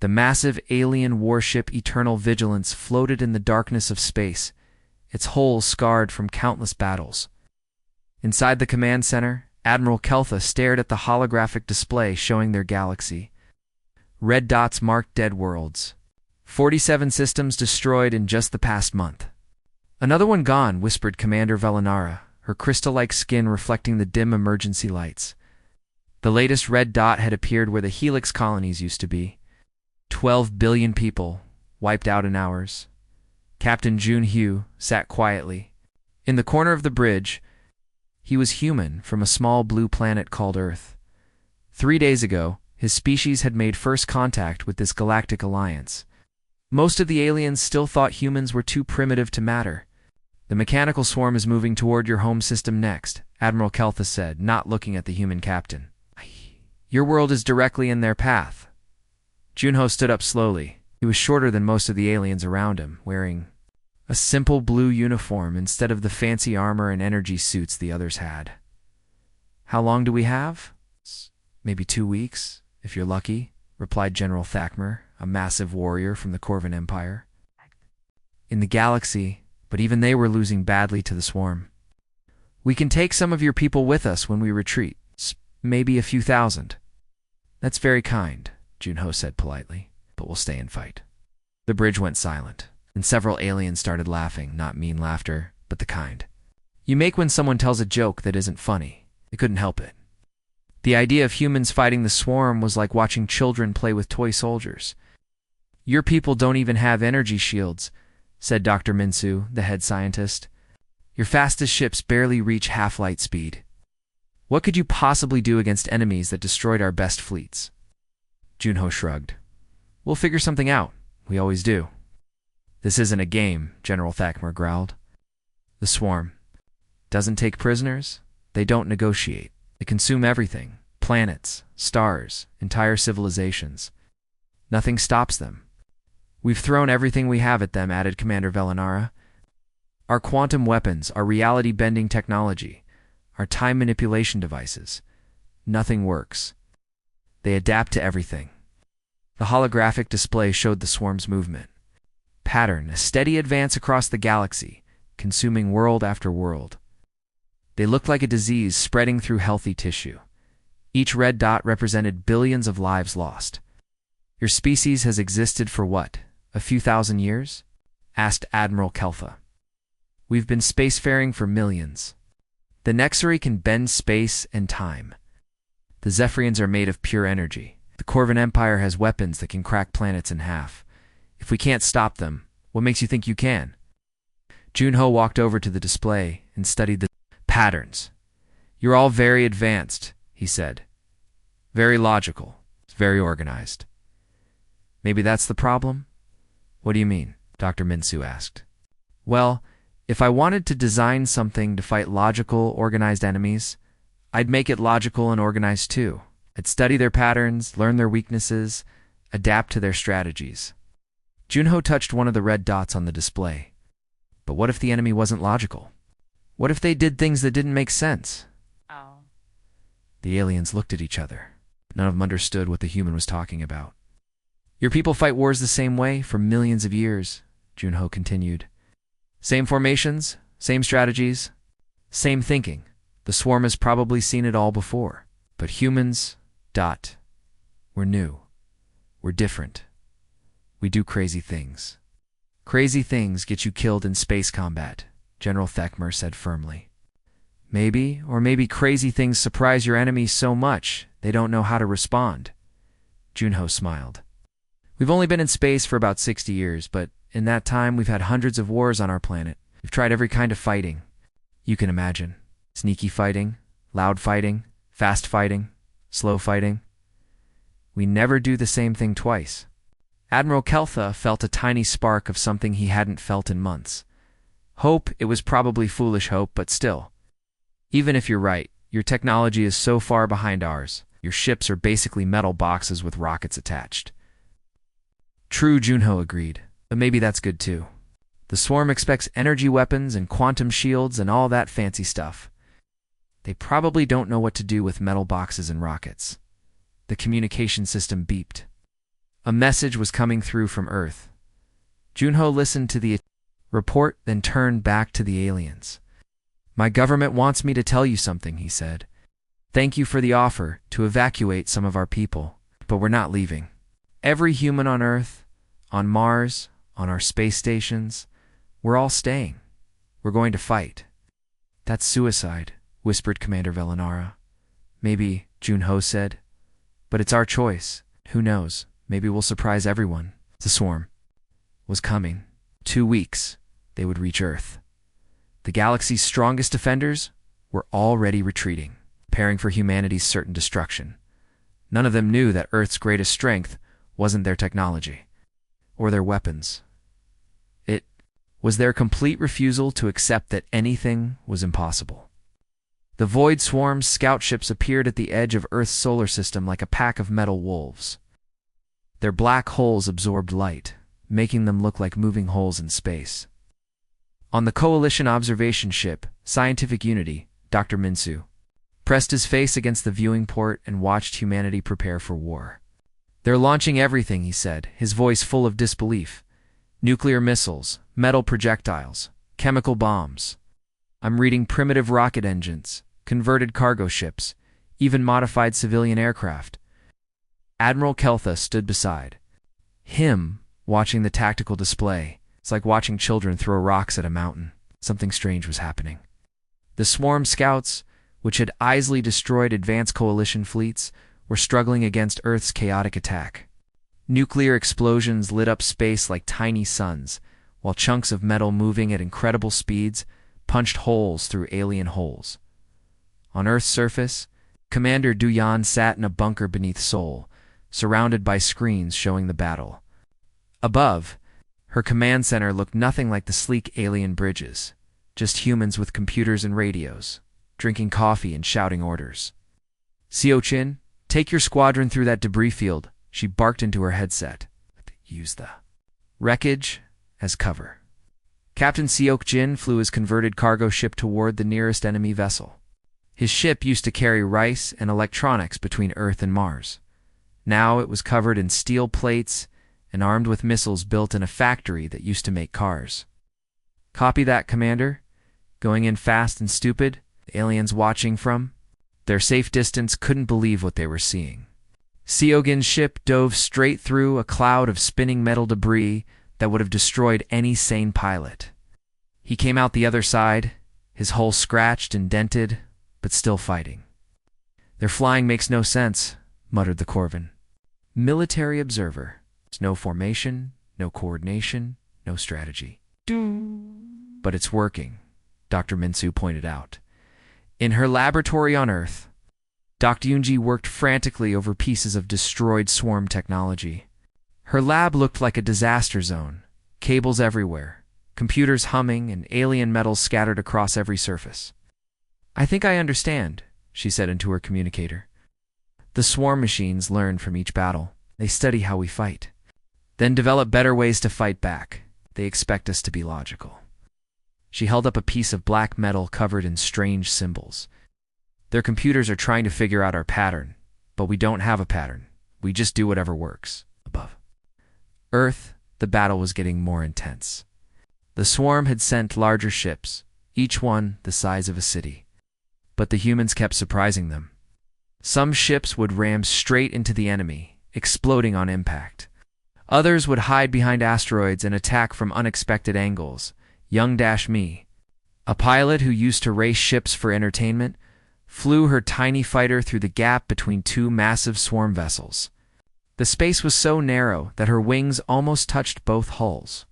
The massive alien warship Eternal Vigilance floated in the darkness of space, its hull scarred from countless battles. Inside the command center, Admiral Keltha stared at the holographic display showing their galaxy. Red dots marked dead worlds. 47 systems destroyed in just the past month. "Another one gone," whispered Commander Velinara, her crystal-like skin reflecting the dim emergency lights. The latest red dot had appeared where the Helix colonies used to be. 12 billion people, wiped out in hours. Captain Junho sat quietly. In the corner of the bridge, he was human from a small blue planet called Earth. 3 days ago, his species had made first contact with this galactic alliance. Most of the aliens still thought humans were too primitive to matter. "The mechanical swarm is moving toward your home system next," Admiral Keltha said, not looking at the human captain. "Your world is directly in their path." Junho stood up slowly. He was shorter than most of the aliens around him, wearing a simple blue uniform instead of the fancy armor and energy suits the others had. "How long do we have?" "Maybe 2 weeks, if you're lucky," replied General Thakmer, a massive warrior from the Corvan Empire. In the galaxy, but even they were losing badly to the swarm. "We can take some of your people with us when we retreat, maybe a few thousand." "That's very kind," Junho said politely, "but we'll stay and fight." The bridge went silent, and several aliens started laughing, not mean laughter, but the kind you make when someone tells a joke that isn't funny. They couldn't help it. The idea of humans fighting the swarm was like watching children play with toy soldiers. "Your people don't even have energy shields," said Dr. Minsu, the head scientist. "Your fastest ships barely reach half-light speed. What could you possibly do against enemies that destroyed our best fleets?" Junho shrugged. "We'll figure something out. We always do." "This isn't a game," General Thakmer growled. "The swarm doesn't take prisoners. They don't negotiate. They consume everything. Planets, stars, entire civilizations. Nothing stops them. We've thrown everything we have at them," added Commander Velinara. "Our quantum weapons, our reality-bending technology, our time manipulation devices. Nothing works. They adapt to everything." The holographic display showed the swarm's movement. Pattern, a steady advance across the galaxy, consuming world after world. They looked like a disease spreading through healthy tissue. Each red dot represented billions of lives lost. "Your species has existed for what, a few thousand years?" asked Admiral Keltha. "We've been spacefaring for millions. The Nexari can bend space and time. The Zephyrians are made of pure energy. The Corvan Empire has weapons that can crack planets in half. If we can't stop them, what makes you think you can?" Junho walked over to the display and studied the patterns. "You're all very advanced," he said. "Very logical, very organized." "Maybe that's the problem?" "What do you mean?" Dr. Minsu asked. "Well, if I wanted to design something to fight logical, organized enemies, I'd make it logical and organized too. I'd study their patterns, learn their weaknesses, adapt to their strategies." Junho touched one of the red dots on the display. "But what if the enemy wasn't logical? What if they did things that didn't make sense?" Oh. The aliens looked at each other. None of them understood what the human was talking about. "Your people fight wars the same way for millions of years," Junho continued. "Same formations, same strategies, same thinking. The swarm has probably seen it all before. But humans, we're new. We're different. We do crazy things. Crazy things get you killed in space combat," General Thakmer said firmly. Maybe crazy things surprise your enemies so much they don't know how to respond." Junho smiled. "We've only been in space for about 60 years, but in that time we've had hundreds of wars on our planet. We've tried every kind of fighting you can imagine. Sneaky fighting, loud fighting, fast fighting, slow fighting. We never do the same thing twice." Admiral Keltha felt a tiny spark of something he hadn't felt in months. Hope. It was probably foolish hope, but still. "Even if you're right, your technology is so far behind ours. Your ships are basically metal boxes with rockets attached." "True," Junho agreed, "but maybe that's good too. The swarm expects energy weapons and quantum shields and all that fancy stuff. They probably don't know what to do with metal boxes and rockets." The communication system beeped. A message was coming through from Earth. Junho listened to the report, then turned back to the aliens. "My government wants me to tell you something," he said. "Thank you for the offer to evacuate some of our people, but we're not leaving. Every human on Earth, on Mars, on our space stations, we're all staying. We're going to fight." "That's suicide," whispered Commander Velinara. "Maybe," Junho said. "But it's our choice. Who knows? Maybe we'll surprise everyone." The swarm was coming. 2 weeks, they would reach Earth. The galaxy's strongest defenders were already retreating, preparing for humanity's certain destruction. None of them knew that Earth's greatest strength wasn't their technology or their weapons. It was their complete refusal to accept that anything was impossible. The Void Swarm's scout ships appeared at the edge of Earth's solar system like a pack of metal wolves. Their black holes absorbed light, making them look like moving holes in space. On the Coalition observation ship, Scientific Unity, Dr. Minsu pressed his face against the viewing port and watched humanity prepare for war. "They're launching everything," he said, his voice full of disbelief. "Nuclear missiles, metal projectiles, chemical bombs. I'm reading primitive rocket engines, converted cargo ships, even modified civilian aircraft." Admiral Keltha stood beside him, watching the tactical display. It's like watching children throw rocks at a mountain. Something strange was happening. The swarm scouts, which had easily destroyed advanced coalition fleets, were struggling against Earth's chaotic attack. Nuclear explosions lit up space like tiny suns, while chunks of metal moving at incredible speeds punched holes through alien holes. On Earth's surface, Commander Duyan sat in a bunker beneath Sol, surrounded by screens showing the battle. Above, her command center looked nothing like the sleek alien bridges, just humans with computers and radios, drinking coffee and shouting orders. "Seo-chin, take your squadron through that debris field," she barked into her headset. "Use the wreckage as cover." Captain Seok-jin flew his converted cargo ship toward the nearest enemy vessel. His ship used to carry rice and electronics between Earth and Mars. Now it was covered in steel plates and armed with missiles built in a factory that used to make cars. "Copy that, Commander. Going in fast and stupid," the aliens watching from their safe distance couldn't believe what they were seeing. Seogin's ship dove straight through a cloud of spinning metal debris that would have destroyed any sane pilot. He came out the other side, his hull scratched and dented, but still fighting. "Their flying makes no sense," muttered the Corvin. Military observer. There's no formation, no coordination, no strategy. "But it's working," Dr. Minsu pointed out. In her laboratory on Earth, Dr. Yunji worked frantically over pieces of destroyed swarm technology. Her lab looked like a disaster zone, cables everywhere, computers humming, and alien metals scattered across every surface. "I think I understand," she said into her communicator. "The swarm machines learn from each battle. They study how we fight, then develop better ways to fight back. They expect us to be logical." She held up a piece of black metal covered in strange symbols. "Their computers are trying to figure out our pattern, but we don't have a pattern. We just do whatever works." Above Earth, the battle was getting more intense. The swarm had sent larger ships, each one the size of a city. But the humans kept surprising them. Some ships would ram straight into the enemy, exploding on impact. Others would hide behind asteroids and attack from unexpected angles. Young-me, a pilot who used to race ships for entertainment, flew her tiny fighter through the gap between two massive swarm vessels. The space was so narrow that her wings almost touched both hulls.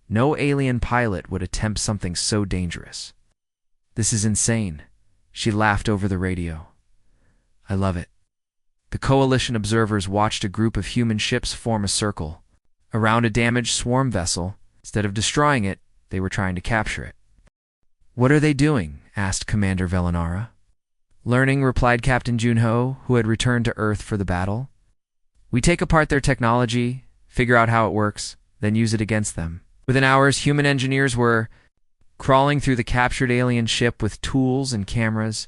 No alien pilot would attempt something so dangerous. "This is insane," she laughed over the radio. "I love it." The Coalition observers watched a group of human ships form a circle around a damaged swarm vessel. Instead of destroying it, they were trying to capture it. "What are they doing?" asked Commander Velinara. "Learning," replied Captain Junho, who had returned to Earth for the battle. "We take apart their technology, figure out how it works, then use it against them." Within hours, human engineers were crawling through the captured alien ship with tools and cameras.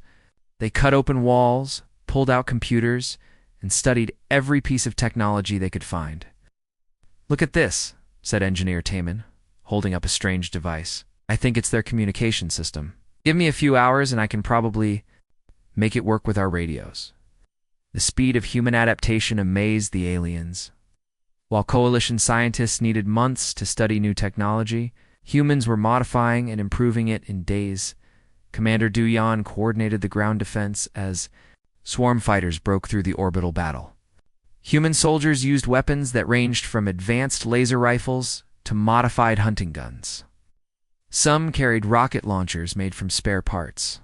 They cut open walls, pulled out computers, and studied every piece of technology they could find. "Look at this," said Engineer Taman, holding up a strange device. "I think it's their communication system. Give me a few hours and I can probably make it work with our radios." The speed of human adaptation amazed the aliens. While Coalition scientists needed months to study new technology, humans were modifying and improving it in days. Commander Duyan coordinated the ground defense as swarm fighters broke through the orbital battle. Human soldiers used weapons that ranged from advanced laser rifles to modified hunting guns. Some carried rocket launchers made from spare parts.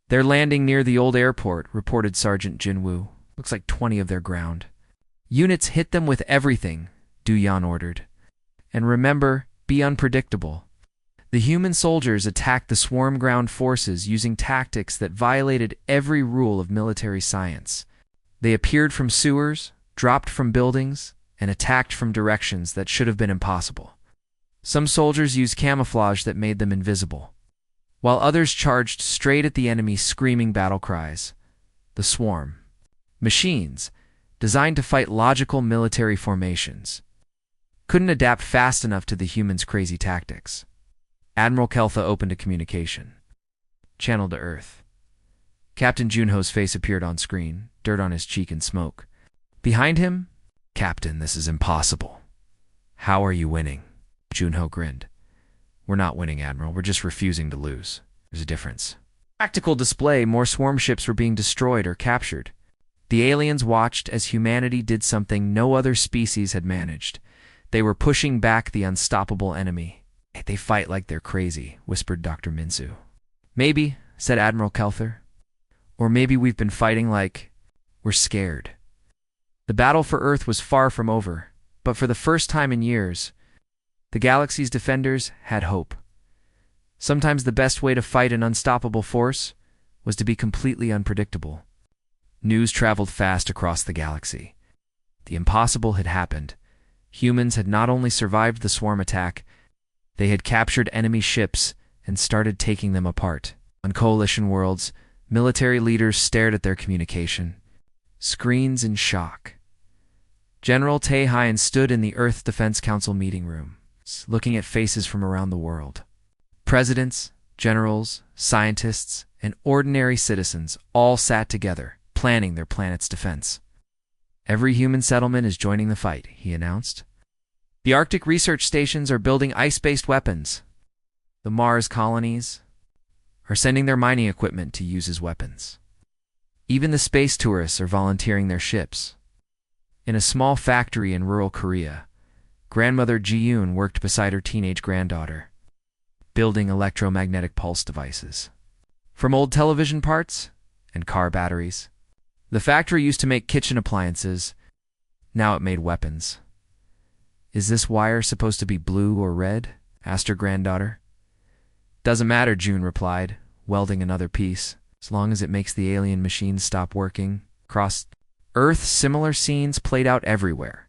"They're landing near the old airport," reported Sergeant Jinwoo. "Looks like 20 of their ground." "Units, hit them with everything," Duyan ordered. "And remember, be unpredictable." The human soldiers attacked the swarm ground forces using tactics that violated every rule of military science. They appeared from sewers, dropped from buildings, and attacked from directions that should have been impossible. Some soldiers used camouflage that made them invisible, while others charged straight at the enemy screaming battle cries. The swarm. Machines, designed to fight logical military formations, couldn't adapt fast enough to the humans' crazy tactics. Admiral Keltha opened a communication. "Channel to Earth." Captain Junho's face appeared on screen, dirt on his cheek and smoke. Behind him, "Captain, this is impossible." "How are you winning?" Junho grinned. "We're not winning, Admiral. We're just refusing to lose. There's a difference." Practical display, more swarm ships were being destroyed or captured. The aliens watched as humanity did something no other species had managed. They were pushing back the unstoppable enemy. "They fight like they're crazy," whispered Dr. Minsu. "Maybe," said Admiral Kelther. "Or maybe we've been fighting like we're scared." The battle for Earth was far from over, but for the first time in years, the galaxy's defenders had hope. Sometimes the best way to fight an unstoppable force was to be completely unpredictable. News traveled fast across the galaxy. The impossible had happened. Humans had not only survived the swarm attack, they had captured enemy ships and started taking them apart. On Coalition worlds, military leaders stared at their communication screens in shock. General Taehyun stood in the Earth Defense Council meeting room, looking at faces from around the world. Presidents, generals, scientists, and ordinary citizens all sat together, planning their planet's defense. "Every human settlement is joining the fight," he announced. "The Arctic research stations are building ice-based weapons. The Mars colonies are sending their mining equipment to use as weapons. Even the space tourists are volunteering their ships." In a small factory in rural Korea, grandmother Ji-yoon worked beside her teenage granddaughter, building electromagnetic pulse devices. From old television parts and car batteries. The factory used to make kitchen appliances. Now it made weapons. "Is this wire supposed to be blue or red?" asked her granddaughter. "Doesn't matter," June replied, welding another piece, "as long as it makes the alien machines stop working." Across Earth, similar scenes played out everywhere.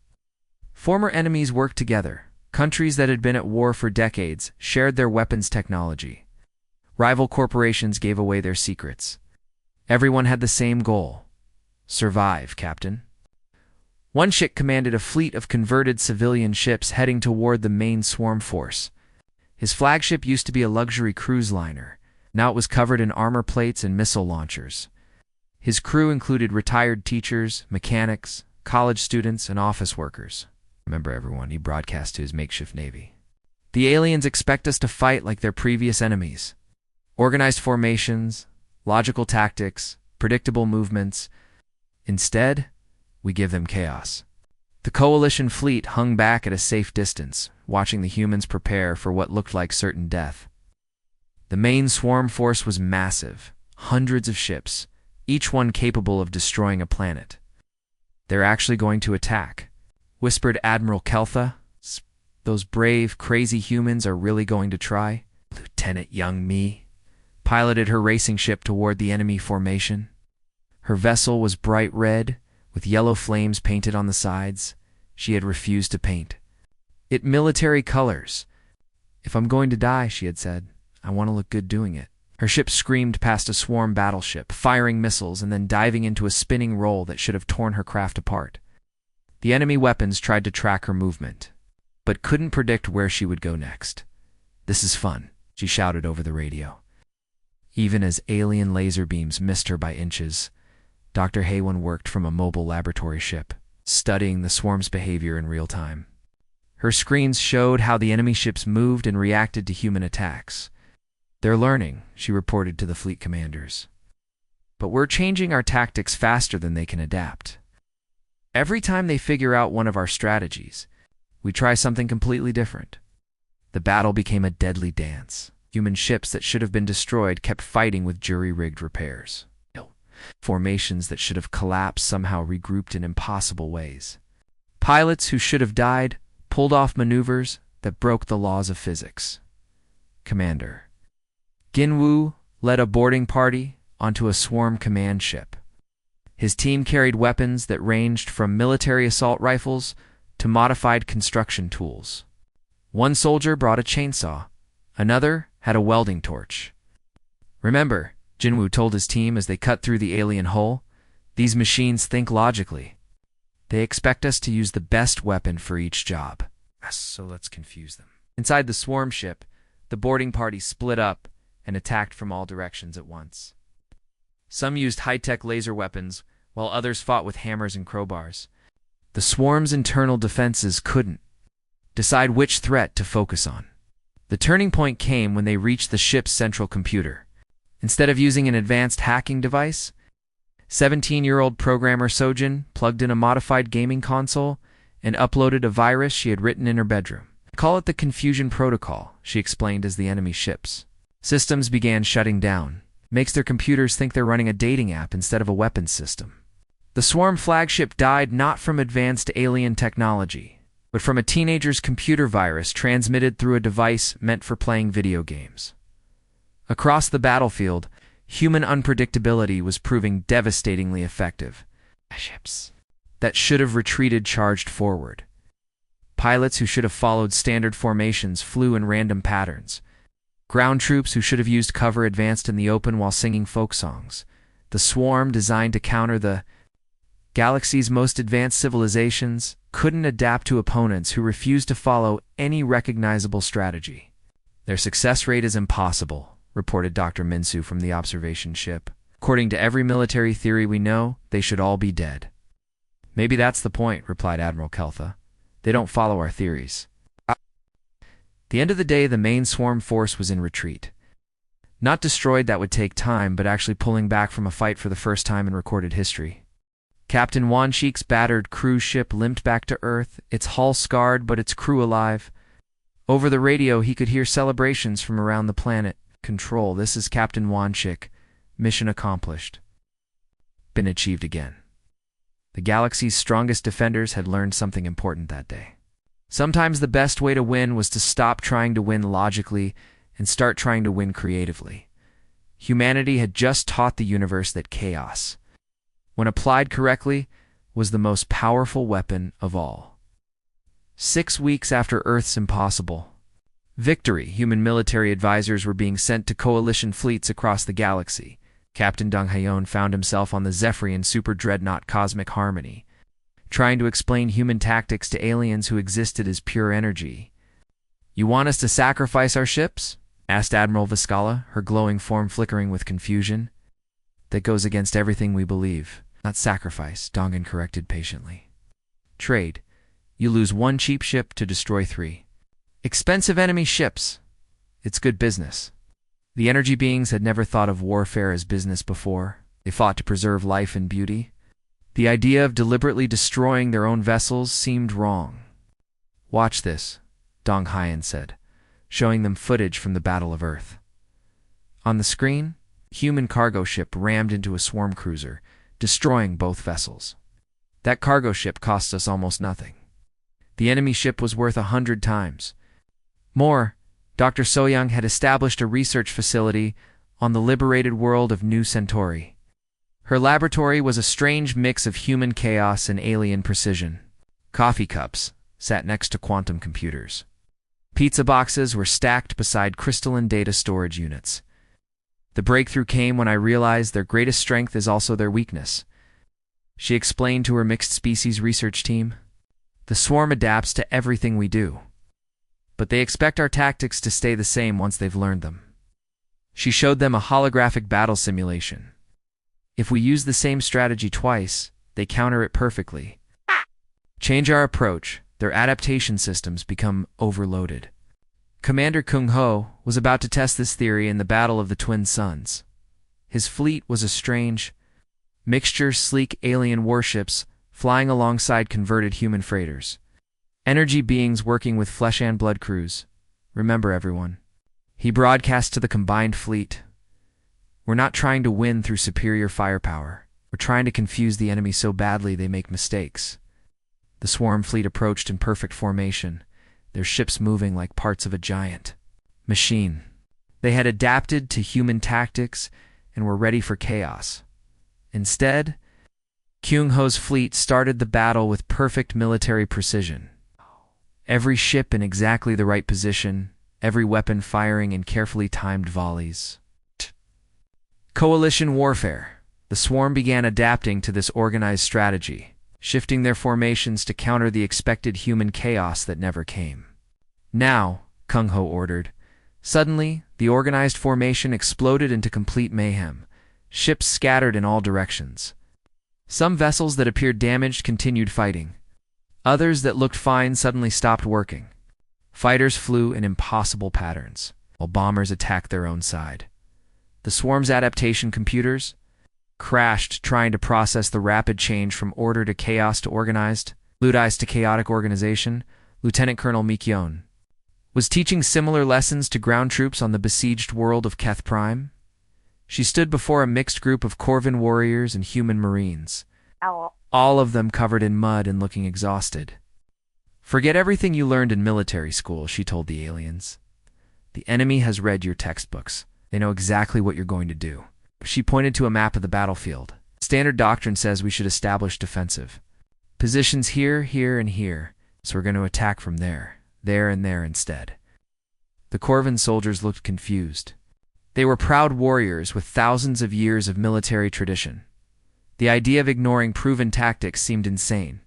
Former enemies worked together. Countries that had been at war for decades shared their weapons technology. Rival corporations gave away their secrets. Everyone had the same goal: survive, Captain. One ship commanded a fleet of converted civilian ships heading toward the main swarm force. His flagship used to be a luxury cruise liner. Now it was covered in armor plates and missile launchers. His crew included retired teachers, mechanics, college students, and office workers. Remember everyone, he broadcast to his makeshift navy. "The aliens expect us to fight like their previous enemies. Organized formations, logical tactics, predictable movements. Instead, we give them chaos." The Coalition fleet hung back at a safe distance, watching the humans prepare for what looked like certain death. The main swarm force was massive, hundreds of ships, each one capable of destroying a planet. "They're actually going to attack," whispered Admiral Keltha. "Those brave, crazy humans are really going to try." Lieutenant Young Mi piloted her racing ship toward the enemy formation. Her vessel was bright red, with yellow flames painted on the sides. She had refused to paint it military colors. "If I'm going to die," she had said, "I want to look good doing it." Her ship screamed past a swarm battleship, firing missiles and then diving into a spinning roll that should have torn her craft apart. The enemy weapons tried to track her movement, but couldn't predict where she would go next. "This is fun," she shouted over the radio. Even as alien laser beams missed her by inches, Dr. Haywan worked from a mobile laboratory ship, studying the swarm's behavior in real time. Her screens showed how the enemy ships moved and reacted to human attacks. "They're learning," she reported to the fleet commanders. "But we're changing our tactics faster than they can adapt. Every time they figure out one of our strategies, we try something completely different." The battle became a deadly dance. Human ships that should have been destroyed kept fighting with jury-rigged repairs. Formations that should have collapsed somehow regrouped in impossible ways. Pilots who should have died pulled off maneuvers that broke the laws of physics. Commander Ginwoo led a boarding party onto a swarm command ship. His team carried weapons that ranged from military assault rifles to modified construction tools. One soldier brought a chainsaw. Another had a welding torch. "Remember," Jinwoo told his team as they cut through the alien hull, "these machines think logically. They expect us to use the best weapon for each job. So let's confuse them." Inside the swarm ship, the boarding party split up and attacked from all directions at once. Some used high-tech laser weapons, while others fought with hammers and crowbars. The swarm's internal defenses couldn't decide which threat to focus on. The turning point came when they reached the ship's central computer. Instead of using an advanced hacking device, 17-year-old programmer Sojin plugged in a modified gaming console and uploaded a virus she had written in her bedroom. "Call it the Confusion Protocol," she explained as the enemy ships' systems began shutting down. "Makes their computers think they're running a dating app instead of a weapons system." The swarm flagship died not from advanced alien technology, but from a teenager's computer virus transmitted through a device meant for playing video games. Across the battlefield, human unpredictability was proving devastatingly effective. Ships that should have retreated charged forward. Pilots who should have followed standard formations flew in random patterns. Ground troops who should have used cover advanced in the open while singing folk songs. The swarm, designed to counter the galaxy's most advanced civilizations, couldn't adapt to opponents who refused to follow any recognizable strategy. "Their success rate is impossible," reported Dr. Minsu from the observation ship. "According to every military theory we know, they should all be dead." "Maybe that's the point," replied Admiral Keltha. "They don't follow our theories." At the end of the day, the main swarm force was in retreat. Not destroyed, that would take time, but actually pulling back from a fight for the first time in recorded history. Captain Wanshik's battered cruise ship limped back to Earth, its hull scarred but its crew alive. Over the radio, he could hear celebrations from around the planet. "Control, this is Captain Wanshik. Mission accomplished. Been achieved again." The galaxy's strongest defenders had learned something important that day. Sometimes the best way to win was to stop trying to win logically and start trying to win creatively. Humanity had just taught the universe that chaos, when applied correctly, was the most powerful weapon of all. 6 weeks after Earth's impossible victory, human military advisors were being sent to coalition fleets across the galaxy. Captain Dong Hayon found himself on the Zephyrian super dreadnought Cosmic Harmony, trying to explain human tactics to aliens who existed as pure energy. "You want us to sacrifice our ships?" asked Admiral Viscala, her glowing form flickering with confusion. "That goes against everything we believe." "Not sacrifice," Dongan corrected patiently. "Trade. You lose 1 cheap ship to destroy 3 expensive enemy ships. It's good business." The energy beings had never thought of warfare as business before. They fought to preserve life and beauty. The idea of deliberately destroying their own vessels seemed wrong. "Watch this," Dong Hyan said, showing them footage from the Battle of Earth. On the screen, a human cargo ship rammed into a swarm cruiser, destroying both vessels. That cargo ship cost us almost nothing. The enemy ship was worth 100 times more. Dr. Soyoung had established a research facility on the liberated world of New Centauri. Her laboratory was a strange mix of human chaos and alien precision. Coffee cups sat next to quantum computers. Pizza boxes were stacked beside crystalline data storage units. The breakthrough came when I realized their greatest strength is also their weakness, she explained to her mixed species research team. The swarm adapts to everything we do, but they expect our tactics to stay the same once they've learned them. She showed them a holographic battle simulation. If we use the same strategy twice, they counter it perfectly. Change our approach, their adaptation systems become overloaded. Commander Kung Ho was about to test this theory in the Battle of the Twin Suns. His fleet was a strange mixture, sleek alien warships flying alongside converted human freighters. Energy beings working with flesh and blood crews. Remember, everyone. He broadcast to the combined fleet. We're not trying to win through superior firepower. We're trying to confuse the enemy so badly they make mistakes. The swarm fleet approached in perfect formation, their ships moving like parts of a giant machine. They had adapted to human tactics and were ready for chaos. Instead, Kyung Ho's fleet started the battle with perfect military precision. Every ship in exactly the right position, every weapon firing in carefully timed volleys. Coalition warfare. The swarm began adapting to this organized strategy, shifting their formations to counter the expected human chaos that never came. Now, Kung Ho ordered. Suddenly, the organized formation exploded into complete mayhem. Ships scattered in all directions. Some vessels that appeared damaged continued fighting. Others that looked fine suddenly stopped working. Fighters flew in impossible patterns, while bombers attacked their own side. The swarm's adaptation computers crashed trying to process the rapid change from order to chaos to organized, fluidized to chaotic organization. Lieutenant Colonel Mikyon was teaching similar lessons to ground troops on the besieged world of Keth Prime. She stood before a mixed group of Corvin warriors and human marines, all of them covered in mud and looking exhausted. Forget everything you learned in military school, she told the aliens. The enemy has read your textbooks. They know exactly what you're going to do. She pointed to a map of the battlefield. Standard doctrine says we should establish defensive positions here, here, and here, so we're going to attack from there, and there instead. The Corvin soldiers looked confused. They were proud warriors with thousands of years of military tradition. The idea of ignoring proven tactics seemed insane.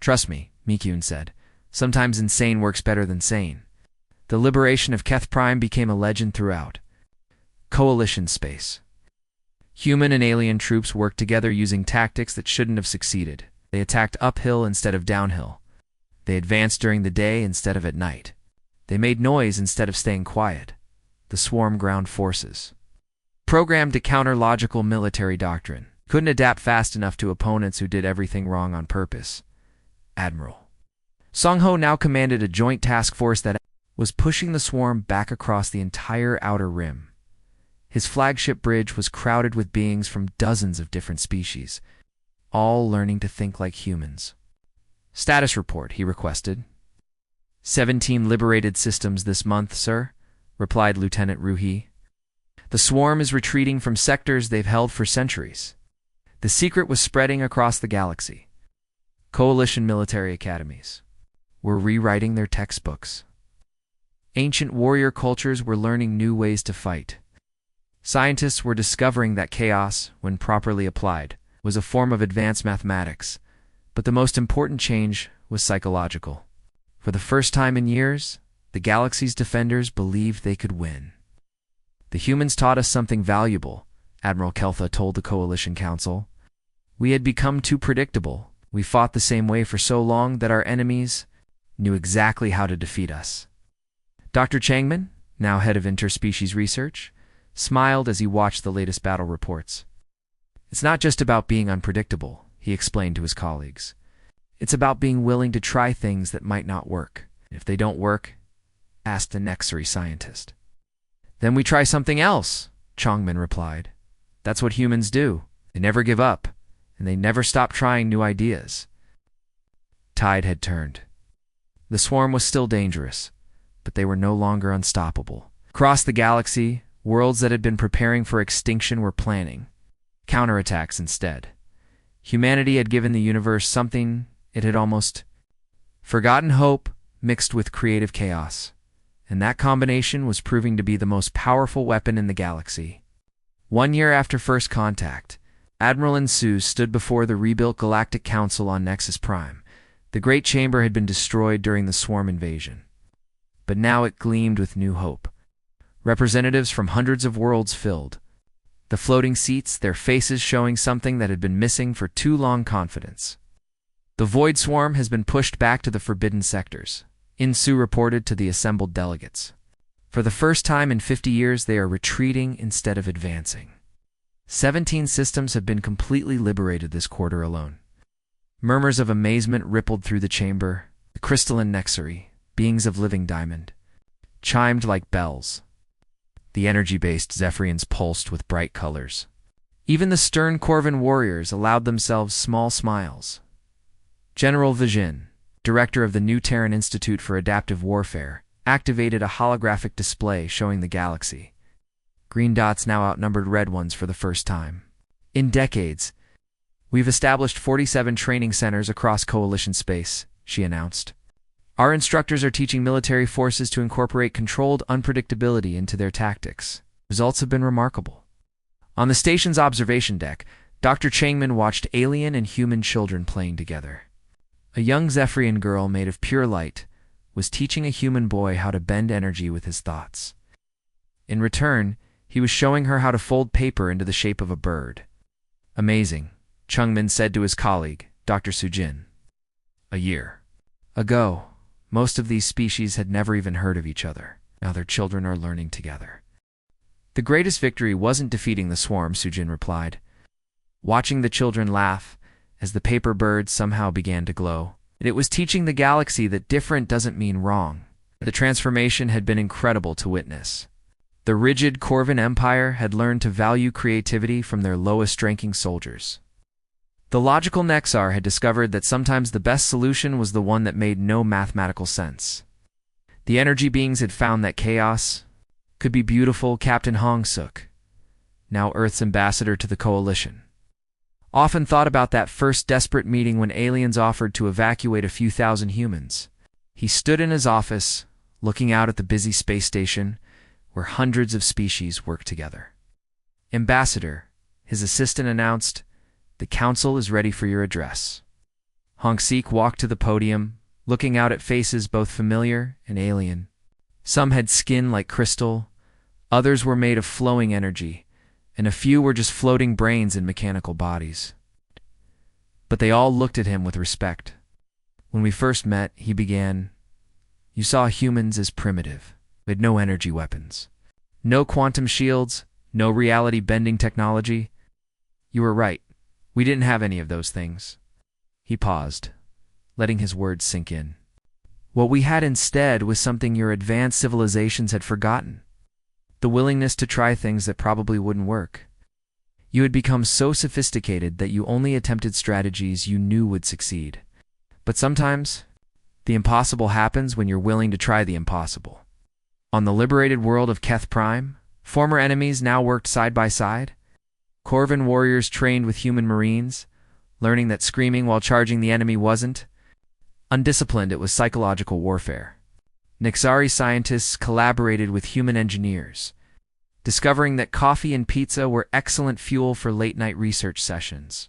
Trust me, Mikyun said. Sometimes insane works better than sane. The liberation of Keth Prime became a legend throughout. Coalition space. Human and alien troops worked together using tactics that shouldn't have succeeded. They attacked uphill instead of downhill. They advanced during the day instead of at night. They made noise instead of staying quiet. The swarm ground forces, programmed to counter logical military doctrine, couldn't adapt fast enough to opponents who did everything wrong on purpose. Admiral Song Ho now commanded a joint task force that was pushing the swarm back across the entire outer rim. His flagship bridge was crowded with beings from dozens of different species, all learning to think like humans. Status report, he requested. 17 liberated systems this month, sir, replied Lieutenant Ruhi. The swarm is retreating from sectors they've held for centuries. The secret was spreading across the galaxy. Coalition military academies were rewriting their textbooks. Ancient warrior cultures were learning new ways to fight. Scientists were discovering that chaos, when properly applied, was a form of advanced mathematics. But the most important change was psychological. For the first time in years, the galaxy's defenders believed they could win. The humans taught us something valuable, Admiral Keltha told the Coalition Council. We had become too predictable. We fought the same way for so long that our enemies knew exactly how to defeat us. Dr. Changman, now head of interspecies research, smiled as he watched the latest battle reports. It's not just about being unpredictable, he explained to his colleagues. It's about being willing to try things that might not work. If they don't work, asked the Nexary scientist. Then we try something else, Chongman replied. That's what humans do. They never give up, and they never stop trying new ideas. Tide had turned. The swarm was still dangerous, but they were no longer unstoppable. Across the galaxy, worlds that had been preparing for extinction were planning counterattacks instead. Humanity had given the universe something it had almost forgotten: hope mixed with creative chaos. And that combination was proving to be the most powerful weapon in the galaxy. 1 year after first contact, Admiral Insu stood before the rebuilt Galactic Council on Nexus Prime. The Great Chamber had been destroyed during the swarm invasion, but now it gleamed with new hope. Representatives from hundreds of worlds filled the floating seats, their faces showing something that had been missing for too long: confidence. The Void Swarm has been pushed back to the forbidden sectors, Insu reported to the assembled delegates. For the first time in 50 years, they are retreating instead of advancing. 17 systems have been completely liberated this quarter alone. Murmurs of amazement rippled through the chamber. The crystalline Nexari, beings of living diamond, chimed like bells. The energy-based Zephyrians pulsed with bright colors. Even the stern Corvin warriors allowed themselves small smiles. General Vijin, director of the New Terran Institute for Adaptive Warfare, activated a holographic display showing the galaxy. Green dots now outnumbered red ones for the first time. In decades, we've established 47 training centers across Coalition space, she announced. Our instructors are teaching military forces to incorporate controlled unpredictability into their tactics. Results have been remarkable. On the station's observation deck, Dr. Changman watched alien and human children playing together. A young Zephyrian girl made of pure light was teaching a human boy how to bend energy with his thoughts. In return, he was showing her how to fold paper into the shape of a bird. Amazing, Chungmin said to his colleague, Dr. Sujin. A year ago, most of these species had never even heard of each other. Now their children are learning together. The greatest victory wasn't defeating the swarm, Sujin replied. Watching the children laugh as the paper birds somehow began to glow. It was teaching the galaxy that different doesn't mean wrong. The transformation had been incredible to witness. The rigid Corvin Empire had learned to value creativity from their lowest-ranking soldiers. The logical Nexar had discovered that sometimes the best solution was the one that made no mathematical sense. The energy beings had found that chaos could be beautiful. Captain Hong Suk, now Earth's ambassador to the Coalition, often thought about that first desperate meeting when aliens offered to evacuate a few thousand humans. He stood in his office, looking out at the busy space station, where hundreds of species worked together. Ambassador, his assistant announced, the council is ready for your address. Hong Sik walked to the podium, looking out at faces both familiar and alien. Some had skin like crystal, others were made of flowing energy, and a few were just floating brains in mechanical bodies. But they all looked at him with respect. When we first met, he began, you saw humans as primitive. We had no energy weapons, no quantum shields, no reality-bending technology. You were right. We didn't have any of those things. He paused, letting his words sink in. What we had instead was something your advanced civilizations had forgotten. The willingness to try things that probably wouldn't work. You had become so sophisticated that you only attempted strategies you knew would succeed. But sometimes, the impossible happens when you're willing to try the impossible. On the liberated world of Keth Prime, former enemies now worked side by side. Corvin warriors trained with human marines, learning that screaming while charging the enemy wasn't undisciplined, it was psychological warfare. Nexari scientists collaborated with human engineers, discovering that coffee and pizza were excellent fuel for late-night research sessions.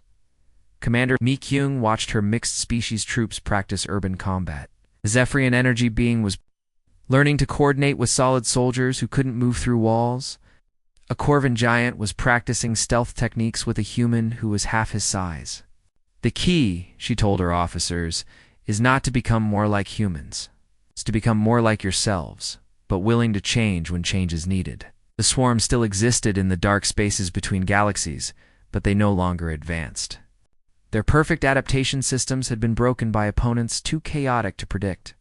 Commander Mi Kyung watched her mixed-species troops practice urban combat. The Zephyrian energy being was learning to coordinate with solid soldiers who couldn't move through walls. A Corvin giant was practicing stealth techniques with a human who was half his size. The key, she told her officers, is not to become more like humans. It's to become more like yourselves, but willing to change when change is needed. The swarm still existed in the dark spaces between galaxies, but they no longer advanced. Their perfect adaptation systems had been broken by opponents too chaotic to predict.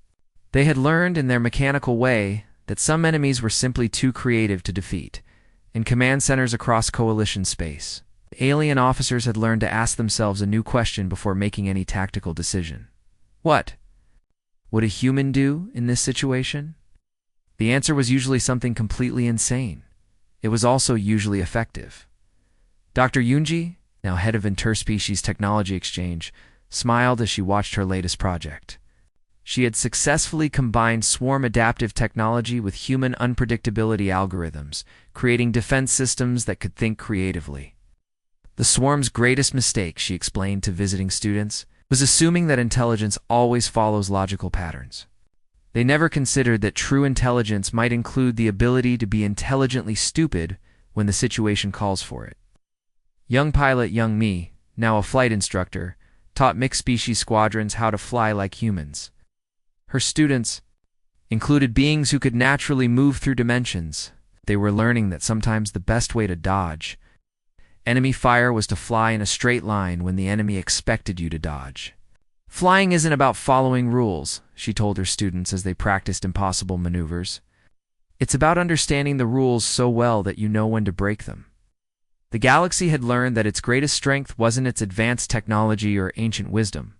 They had learned in their mechanical way that some enemies were simply too creative to defeat. In command centers across Coalition space, alien officers had learned to ask themselves a new question before making any tactical decision. What would a human do in this situation? The answer was usually something completely insane. It was also usually effective. Dr. Yunji, now head of Interspecies Technology Exchange, smiled as she watched her latest project. She had successfully combined swarm adaptive technology with human unpredictability algorithms, creating defense systems that could think creatively. The swarm's greatest mistake, she explained to visiting students, was assuming that intelligence always follows logical patterns. They never considered that true intelligence might include the ability to be intelligently stupid when the situation calls for it. Young pilot Young Mi, now a flight instructor, taught mixed-species squadrons how to fly like humans. Her students included beings who could naturally move through dimensions. They were learning that sometimes the best way to dodge enemy fire was to fly in a straight line when the enemy expected you to dodge. Flying isn't about following rules, she told her students as they practiced impossible maneuvers. It's about understanding the rules so well that you know when to break them. The galaxy had learned that its greatest strength wasn't its advanced technology or ancient wisdom.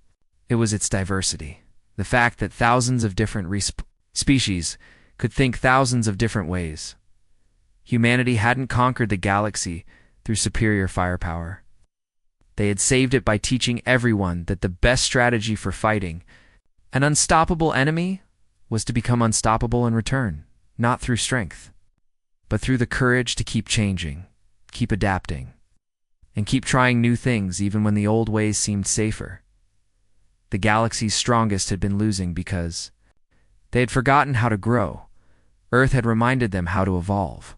It was its diversity. The fact that thousands of different species could think thousands of different ways. Humanity hadn't conquered the galaxy through superior firepower. They had saved it by teaching everyone that the best strategy for fighting an unstoppable enemy was to become unstoppable in return, not through strength, but through the courage to keep changing, keep adapting, and keep trying new things even when the old ways seemed safer. The galaxy's strongest had been losing because they had forgotten how to grow. Earth had reminded them how to evolve.